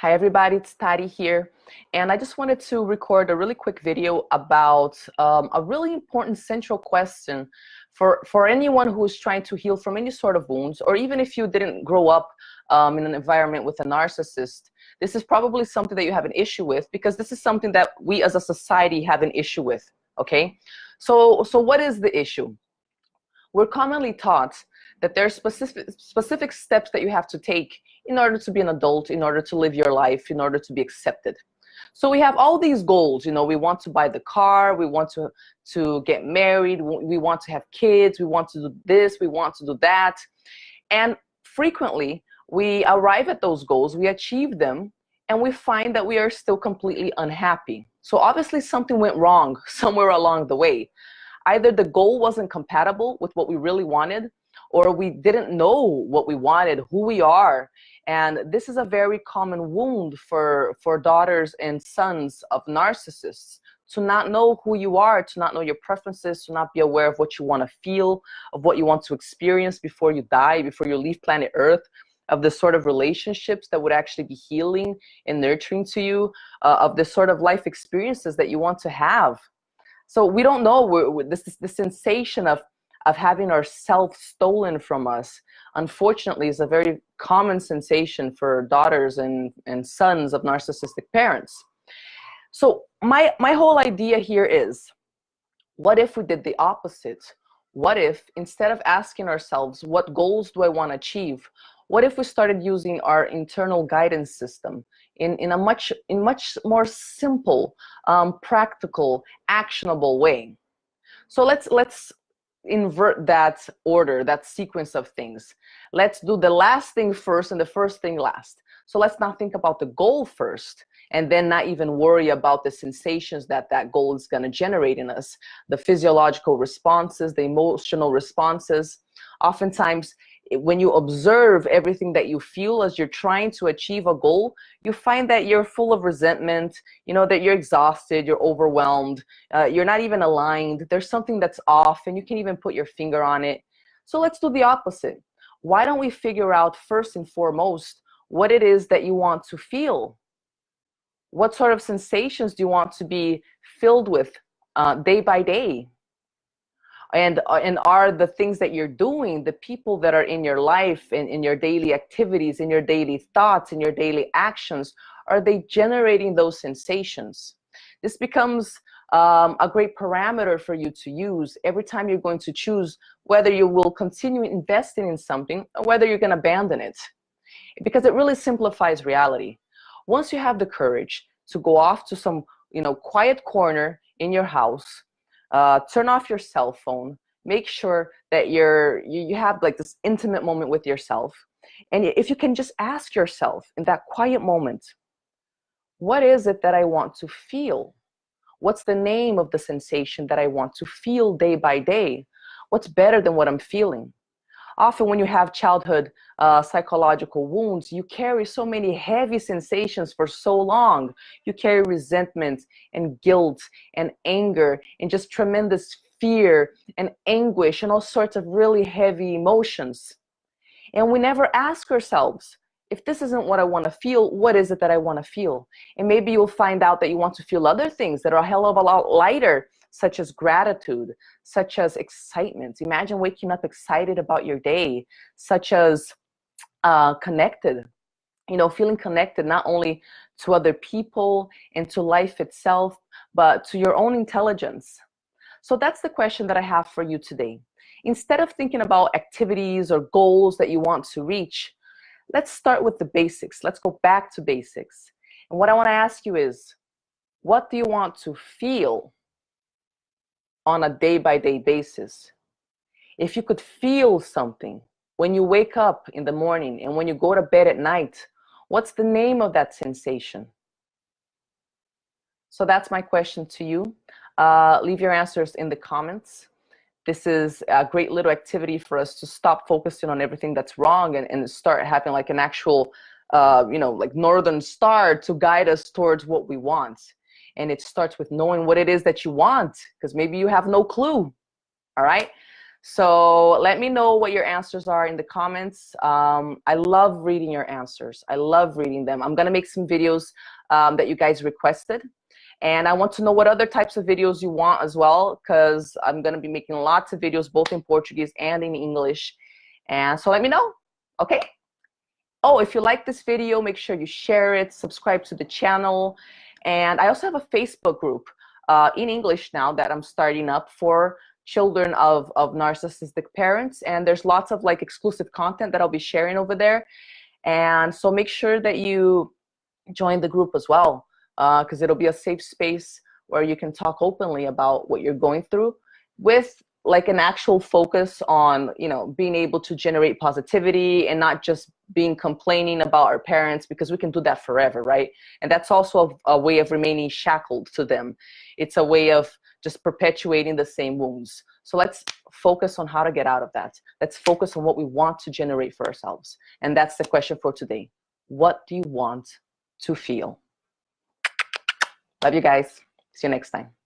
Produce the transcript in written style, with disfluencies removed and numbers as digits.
Hi everybody, it's Tati here, and I just wanted to record a really quick video about a really important central question for anyone who is trying to heal from any sort of wounds, or even if you didn't grow up in an environment with a narcissist. This is probably something that you have an issue with, because this is something that we as a society have an issue with, okay? So what is the issue? We're commonly taught that there are specific steps that you have to take in order to be an adult, in order to live your life, in order to be accepted. So we have all these goals, you know, we want to buy the car, we want to get married, we want to have kids, we want to do this, we want to do that. And frequently we arrive at those goals, we achieve them, and we find that we are still completely unhappy. So obviously something went wrong somewhere along the way. Either the goal wasn't compatible with what we really wanted, or we didn't know what we wanted, who we are. And this is a very common wound for daughters and sons of narcissists, to not know who you are, to not know your preferences, to not be aware of what you want to feel, of what you want to experience before you die, before you leave planet Earth, of the sort of relationships that would actually be healing and nurturing to you, of the sort of life experiences that you want to have. So we don't know, the sensation of having our self stolen from us, unfortunately, is a very common sensation for daughters and sons of narcissistic parents. So my whole idea here is, what if we did the opposite? What if, instead of asking ourselves, what goals do I want to achieve? What if we started using our internal guidance system in a much more simple, practical, actionable way? So let's invert that order, that sequence of things. Let's do the last thing first and the first thing last. So let's not think about the goal first, and then not even worry about the sensations that that goal is going to generate in us, the physiological responses, the emotional responses. Oftentimes, when you observe everything that you feel as you're trying to achieve a goal, you find that you're full of resentment, you know, that you're exhausted, you're overwhelmed, you're not even aligned, there's something that's off, and you can't even put your finger on it. So let's do the opposite. Why don't we figure out first and foremost what it is that you want to feel? What sort of sensations do you want to be filled with day by day? And are the things that you're doing, the people that are in your life, in your daily activities, in your daily thoughts, in your daily actions, are they generating those sensations? This becomes a great parameter for you to use every time you're going to choose whether you will continue investing in something or whether you're going to abandon it, because it really simplifies reality. Once you have the courage to go off to some, you know, quiet corner in your house, turn off your cell phone, make sure that you have like this intimate moment with yourself. And if you can just ask yourself in that quiet moment, what is it that I want to feel? What's the name of the sensation that I want to feel day by day? What's better than what I'm feeling? Often when you have childhood psychological wounds, you carry so many heavy sensations for so long. You carry resentment and guilt and anger and just tremendous fear and anguish and all sorts of really heavy emotions. And we never ask ourselves, if this isn't what I want to feel, what is it that I want to feel? And maybe you'll find out that you want to feel other things that are a hell of a lot lighter, such as gratitude, such as excitement. Imagine waking up excited about your day, such as connected, you know, feeling connected not only to other people and to life itself, but to your own intelligence. So that's the question that I have for you today. Instead of thinking about activities or goals that you want to reach, let's start with the basics. Let's go back to basics. And what I want to ask you is, what do you want to feel on a day-by-day basis? If you could feel something when you wake up in the morning and when you go to bed at night, what's the name of that sensation? So that's my question to you. Leave your answers in the comments. This is a great little activity for us to stop focusing on everything that's wrong and start having like an actual, you know, like northern star to guide us towards what we want. And it starts with knowing what it is that you want, because maybe you have no clue. All right. So let me know what your answers are in the comments. I love reading your answers. I love reading them. I'm gonna make some videos that you guys requested. And I want to know what other types of videos you want as well, because I'm gonna be making lots of videos, both in Portuguese and in English. And so let me know, okay? Oh, if you like this video, make sure you share it, subscribe to the channel. And I also have a Facebook group in English now that I'm starting up for children of narcissistic parents. And there's lots of like exclusive content that I'll be sharing over there. And so make sure that you join the group as well, because it'll be a safe space where you can talk openly about what you're going through with like an actual focus on, you know, being able to generate positivity and not just being complaining about our parents, because we can do that forever, right? And that's also a way of remaining shackled to them. It's a way of just perpetuating the same wounds. So let's focus on how to get out of that. Let's focus on what we want to generate for ourselves. And that's the question for today. What do you want to feel? Love you guys. See you next time.